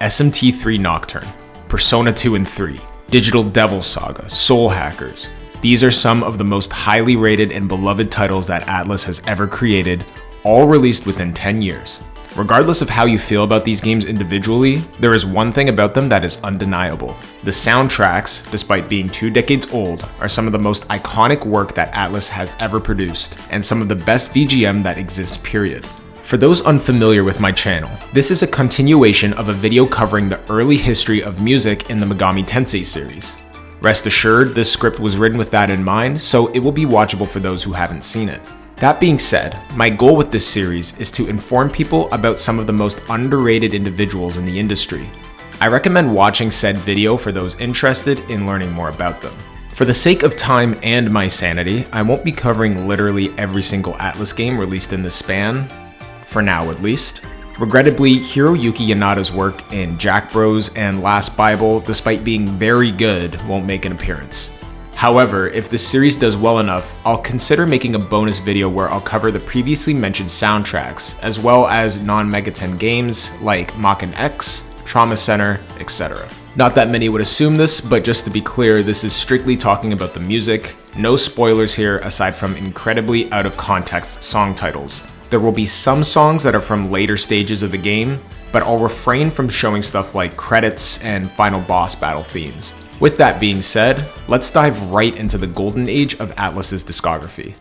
SMT3 Nocturne, Persona 2 and 3, Digital Devil Saga, Soul Hackers. These are some of the most highly rated and beloved titles that Atlus has ever created, all released within 10 years. Regardless of how you feel about these games individually, there is one thing about them that is undeniable. The soundtracks, despite being 2 decades old, are some of the most iconic work that Atlus has ever produced, and some of the best VGM that exists, period. For those unfamiliar with my channel, this is a continuation of a video covering the early history of music in the Megami Tensei series. Rest assured, this script was written with that in mind, so it will be watchable for those who haven't seen it. That being said, my goal with this series is to inform people about some of the most underrated individuals in the industry. I recommend watching said video for those interested in learning more about them. For the sake of time and my sanity, I won't be covering literally every single Atlus game released in this span, for now at least. Regrettably, Hiroyuki Yanada's work in Jack Bros and Last Bible, despite being very good, won't make an appearance. However, if this series does well enough, I'll consider making a bonus video where I'll cover the previously mentioned soundtracks, as well as non-Megaten games like Maken X, Trauma Center, etc. Not that many would assume this, but just to be clear, this is strictly talking about the music. No spoilers here aside from incredibly out of context song titles. There will be some songs that are from later stages of the game, but I'll refrain from showing stuff like credits and final boss battle themes. With that being said, let's dive right into the golden age of Atlus's discography.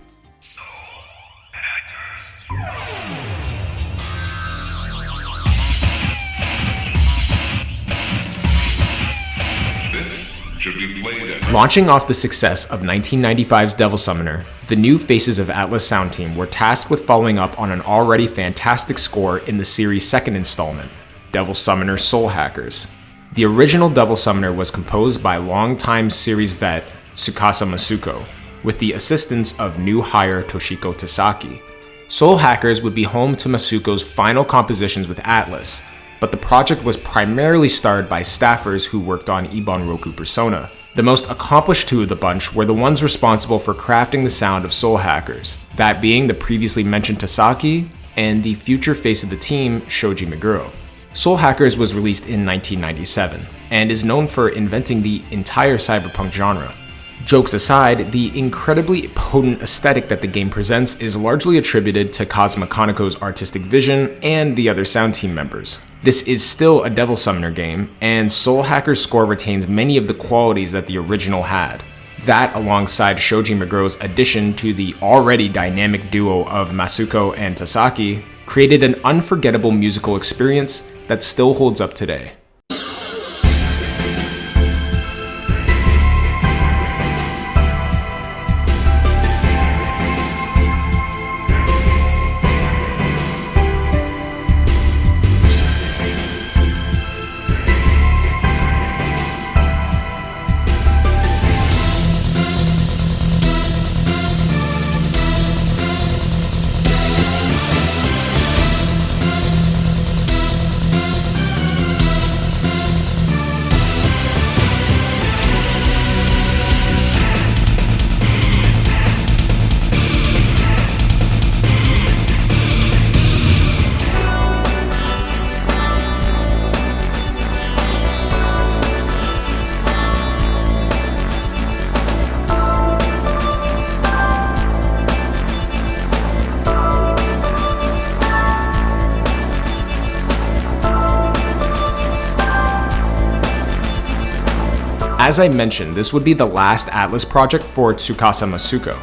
Launching off the success of 1995's Devil Summoner, the new faces of Atlus Sound Team were tasked with following up on an already fantastic score in the series' second installment, Devil Summoner Soul Hackers. The original Devil Summoner was composed by longtime series vet Tsukasa Masuko, with the assistance of new hire Toshiko Tasaki. Soul Hackers would be home to Masuko's final compositions with Atlus, but the project was primarily starred by staffers who worked on Ibon Roku Persona. The most accomplished 2 of the bunch were the ones responsible for crafting the sound of Soul Hackers, that being the previously mentioned Tasaki and the future face of the team, Shoji Meguro. Soul Hackers was released in 1997, and is known for inventing the entire cyberpunk genre. Jokes aside, the incredibly potent aesthetic that the game presents is largely attributed to Kazuma Kaneko's artistic vision and the other sound team members. This is still a Devil Summoner game, and Soul Hackers' score retains many of the qualities that the original had. That, alongside Shoji Meguro's addition to the already dynamic duo of Masuko and Tasaki, created an unforgettable musical experience that still holds up today. As I mentioned, this would be the last Atlus project for Tsukasa Masuko,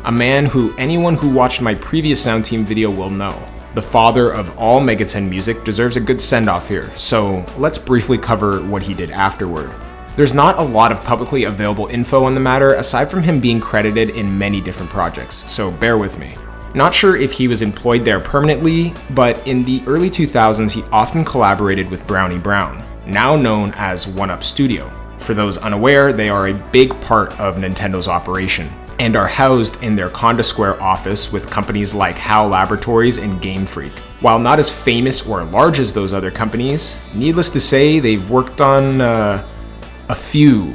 a man who anyone who watched my previous Sound Team video will know. The father of all Megaten music deserves a good send-off here, so let's briefly cover what he did afterward. There's not a lot of publicly available info on the matter aside from him being credited in many different projects, so bear with me. Not sure if he was employed there permanently, but in the early 2000s he often collaborated with Brownie Brown, now known as 1UP Studio. For those unaware, they are a big part of Nintendo's operation, and are housed in their Conda Square office with companies like HAL Laboratories and Game Freak. While not as famous or large as those other companies, needless to say, they've worked on a few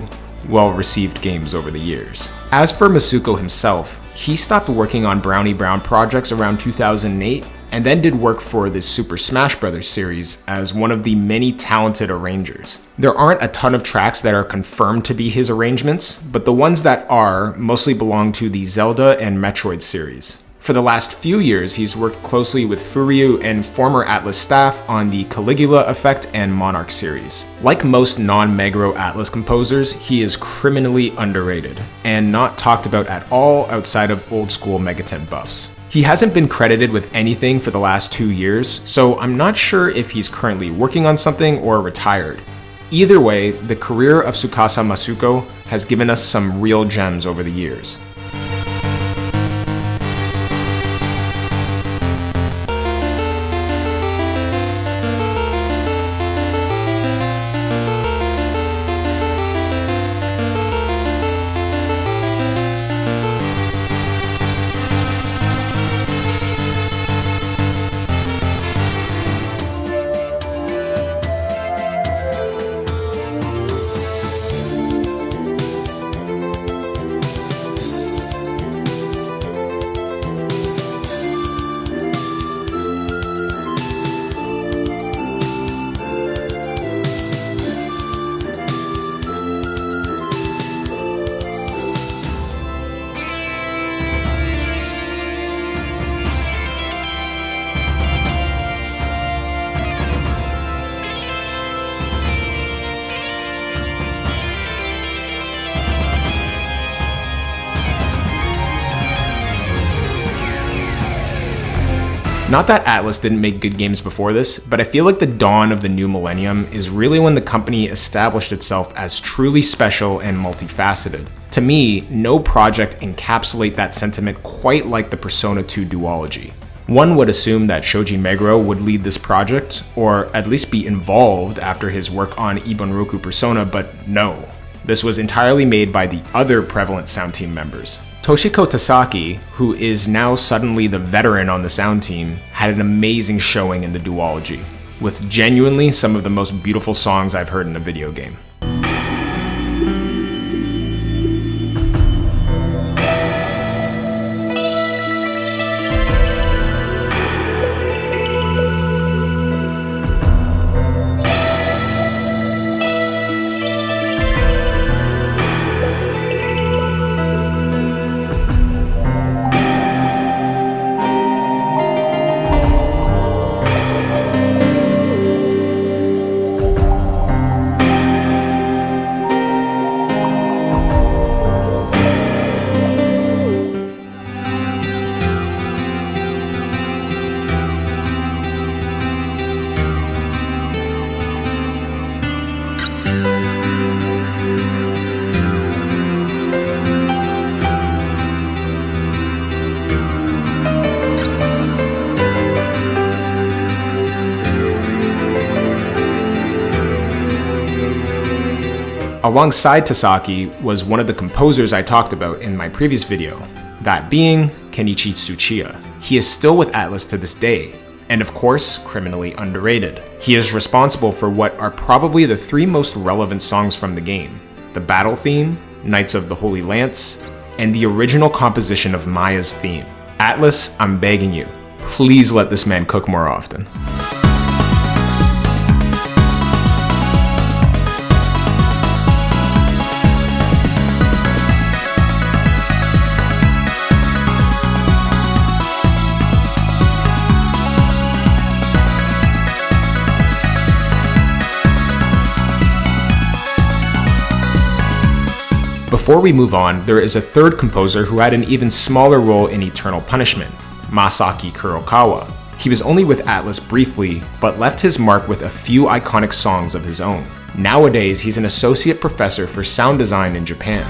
well-received games over the years. As for Masuko himself, he stopped working on Brownie Brown projects around 2008 and then did work for the Super Smash Bros. Series as one of the many talented arrangers. There aren't a ton of tracks that are confirmed to be his arrangements, but the ones that are mostly belong to the Zelda and Metroid series. For the last few years, he's worked closely with Furyu and former Atlus staff on the Caligula Effect and Monarch series. Like most non-Meguro Atlus composers, he is criminally underrated, and not talked about at all outside of old-school Megaten buffs. He hasn't been credited with anything for the last 2 years, so I'm not sure if he's currently working on something or retired. Either way, the career of Tsukasa Masuko has given us some real gems over the years. Not that Atlus didn't make good games before this, but I feel like the dawn of the new millennium is really when the company established itself as truly special and multifaceted. To me, no project encapsulates that sentiment quite like the Persona 2 duology. One would assume that Shoji Meguro would lead this project, or at least be involved after his work on Ibunroku Persona, but no. This was entirely made by the other prevalent sound team members. Toshiko Tasaki, who is now suddenly the veteran on the sound team, had an amazing showing in the duology, with genuinely some of the most beautiful songs I've heard in a video game. Alongside Tasaki was one of the composers I talked about in my previous video, that being Kenichi Tsuchiya. He is still with Atlus to this day, and of course, criminally underrated. He is responsible for what are probably the 3 most relevant songs from the game: the battle theme, Knights of the Holy Lance, and the original composition of Maya's theme. Atlus, I'm begging you, please let this man cook more often. Before we move on, there is a third composer who had an even smaller role in Eternal Punishment, Masaki Kurokawa. He was only with Atlus briefly, but left his mark with a few iconic songs of his own. Nowadays, he's an associate professor for sound design in Japan.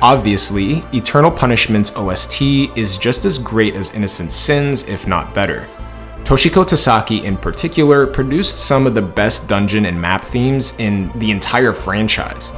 Obviously, Eternal Punishment's OST is just as great as Innocent Sins, if not better. Toshiko Tasaki in particular produced some of the best dungeon and map themes in the entire franchise.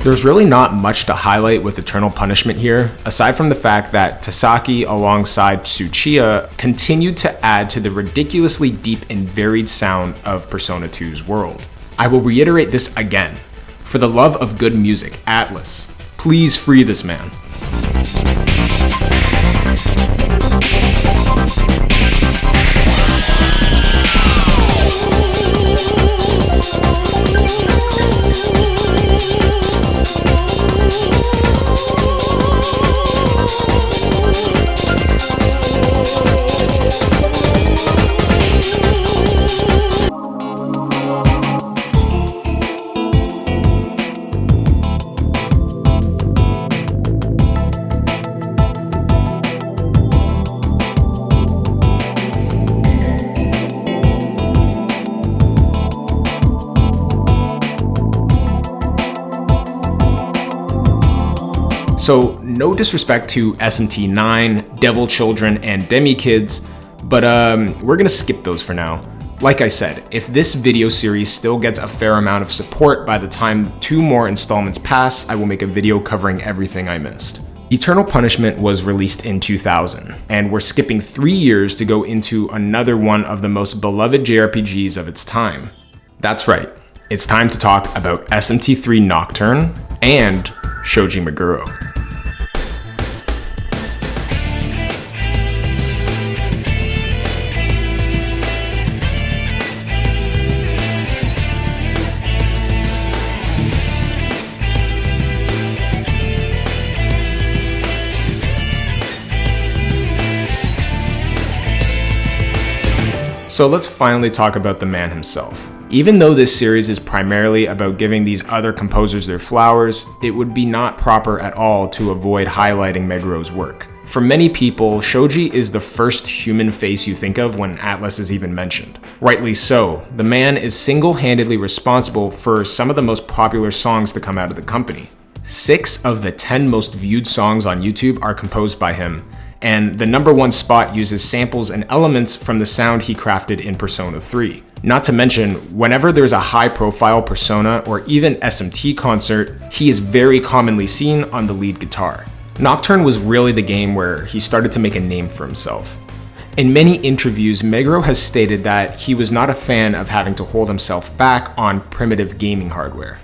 There's really not much to highlight with Eternal Punishment here, aside from the fact that Tasaki alongside Tsuchiya continued to add to the ridiculously deep and varied sound of Persona 2's world. I will reiterate this again. For the love of good music, Atlus, please free this man. So, no disrespect to SMT9, Devil Children, and Demi Kids, but we're gonna skip those for now. Like I said, if this video series still gets a fair amount of support by the time 2 more installments pass, I will make a video covering everything I missed. Eternal Punishment was released in 2000, and we're skipping 3 years to go into another one of the most beloved JRPGs of its time. That's right, it's time to talk about SMT3 Nocturne and Shoji Meguro. So let's finally talk about the man himself. Even though this series is primarily about giving these other composers their flowers, it would be not proper at all to avoid highlighting Meguro's work. For many people, Shoji is the first human face you think of when Atlus is even mentioned. Rightly so, the man is single-handedly responsible for some of the most popular songs to come out of the company. 6 of the 10 most viewed songs on YouTube are composed by him, and the #1 spot uses samples and elements from the sound he crafted in Persona 3. Not to mention, whenever there's a high-profile Persona or even SMT concert, he is very commonly seen on the lead guitar. Nocturne was really the game where he started to make a name for himself. In many interviews, Meguro has stated that he was not a fan of having to hold himself back on primitive gaming hardware.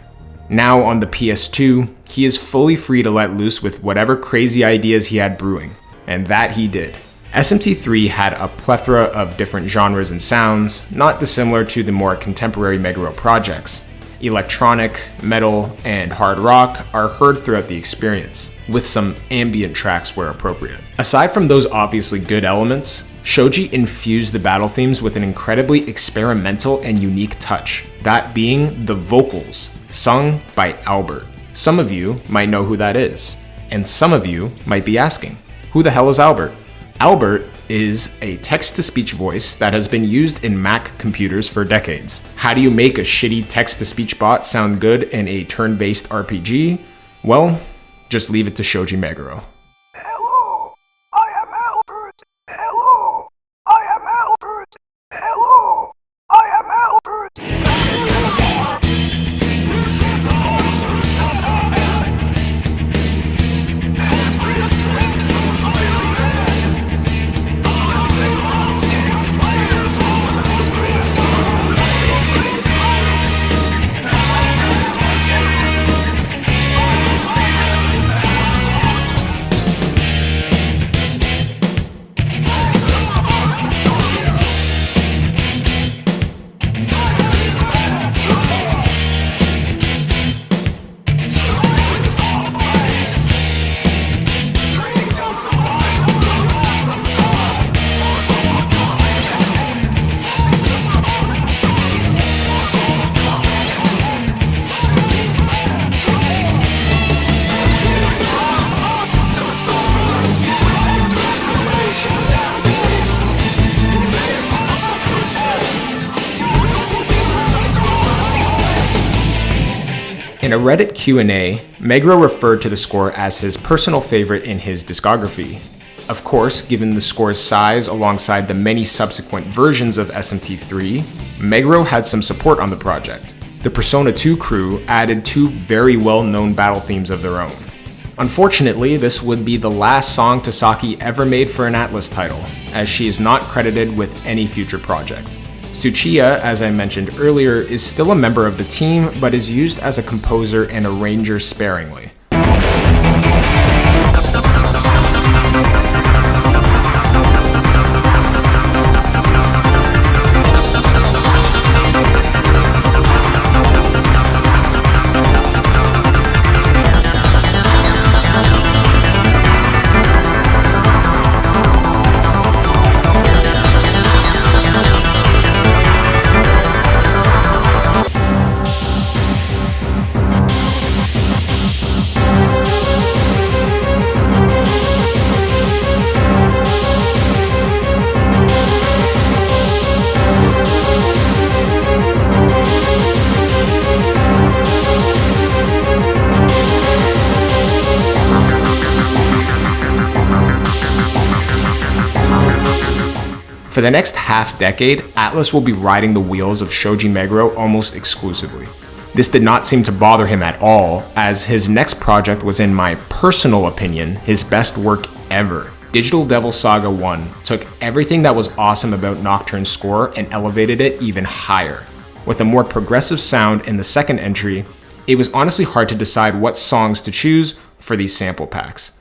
Now on the PS2, he is fully free to let loose with whatever crazy ideas he had brewing. And that he did. SMT3 had a plethora of different genres and sounds, not dissimilar to the more contemporary Meguro projects. Electronic, metal, and hard rock are heard throughout the experience, with some ambient tracks where appropriate. Aside from those obviously good elements, Shoji infused the battle themes with an incredibly experimental and unique touch, that being the vocals, sung by Albert. Some of you might know who that is, and some of you might be asking, who the hell is Albert? Albert is a text-to-speech voice that has been used in Mac computers for decades. How do you make a shitty text-to-speech bot sound good in a turn-based RPG? Well, just leave it to Shoji Meguro. Hello, I am Albert. In a Reddit Q&A, Meguro referred to the score as his personal favorite in his discography. Of course, given the score's size alongside the many subsequent versions of SMT3, Meguro had some support on the project. The Persona 2 crew added 2 very well-known battle themes of their own. Unfortunately, this would be the last song Tasaki ever made for an Atlus title, as she is not credited with any future project. Tsuchiya, as I mentioned earlier, is still a member of the team, but is used as a composer and arranger sparingly. For the next half-decade, Atlus will be riding the wheels of Shoji Meguro almost exclusively. This did not seem to bother him at all, as his next project was, in my personal opinion, his best work ever. Digital Devil Saga 1 took everything that was awesome about Nocturne's score and elevated it even higher. With a more progressive sound in the second entry, it was honestly hard to decide what songs to choose for these sample packs.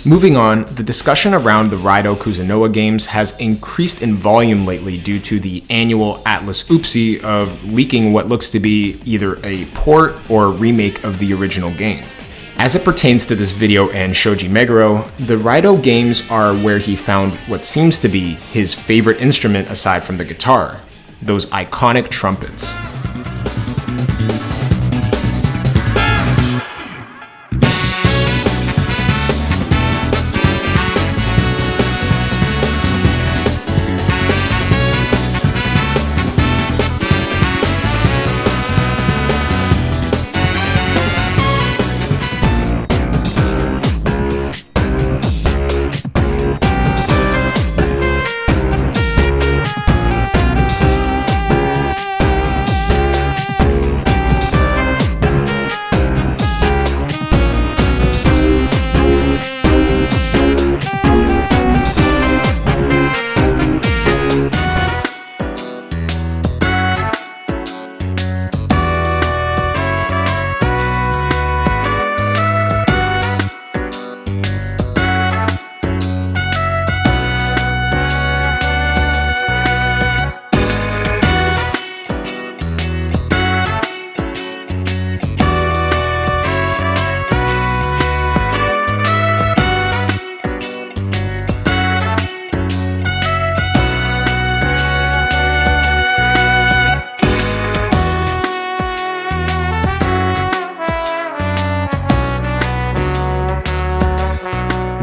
Moving on, the discussion around the Raidou Kuzunoa games has increased in volume lately due to the annual Atlus oopsie of leaking what looks to be either a port or remake of the original game. As it pertains to this video and Shoji Meguro, the Raidou games are where he found what seems to be his favorite instrument aside from the guitar, those iconic trumpets.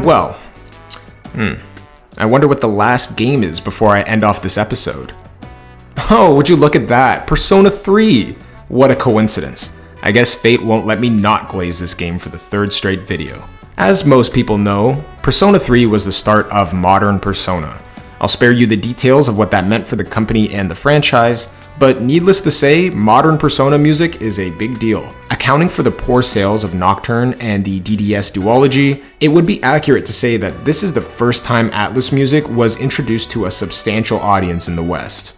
Well, I wonder what the last game is before I end off this episode. Oh, would you look at that? Persona 3! What a coincidence. I guess fate won't let me not glaze this game for the third straight video. As most people know, Persona 3 was the start of modern Persona. I'll spare you the details of what that meant for the company and the franchise, but needless to say, modern Persona music is a big deal. Accounting for the poor sales of Nocturne and the DDS duology, it would be accurate to say that this is the first time Atlus music was introduced to a substantial audience in the West.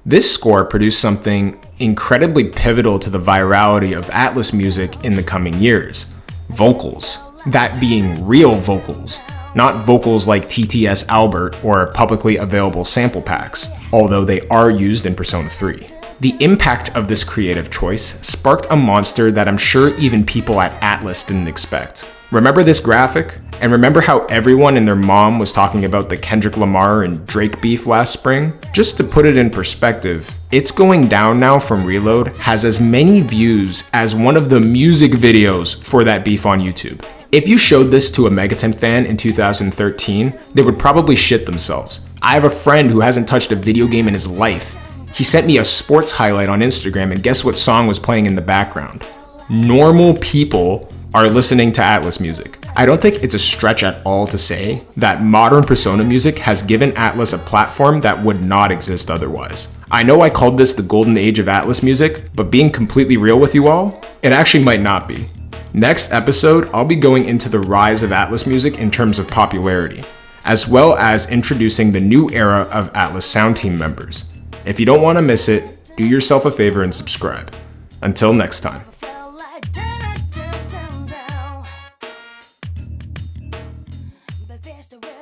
This score produced something incredibly pivotal to the virality of Atlus music in the coming years. Vocals. That being real vocals, not vocals like TTS Albert or publicly available sample packs, although they are used in Persona 3. The impact of this creative choice sparked a monster that I'm sure even people at Atlus didn't expect. Remember this graphic? And remember how everyone and their mom was talking about the Kendrick Lamar and Drake beef last spring? Just to put it in perspective, It's Going Down Now from Reload has as many views as one of the music videos for that beef on YouTube. If you showed this to a Megaten fan in 2013, they would probably shit themselves. I have a friend who hasn't touched a video game in his life. He sent me a sports highlight on Instagram, and guess what song was playing in the background? Normal people are listening to Atlus music. I don't think it's a stretch at all to say that modern Persona music has given Atlus a platform that would not exist otherwise. I know I called this the golden age of Atlus music, but being completely real with you all, it actually might not be. Next episode, I'll be going into the rise of Atlus music in terms of popularity, as well as introducing the new era of Atlus sound team members. If you don't want to miss it, do yourself a favor and subscribe. Until next time. The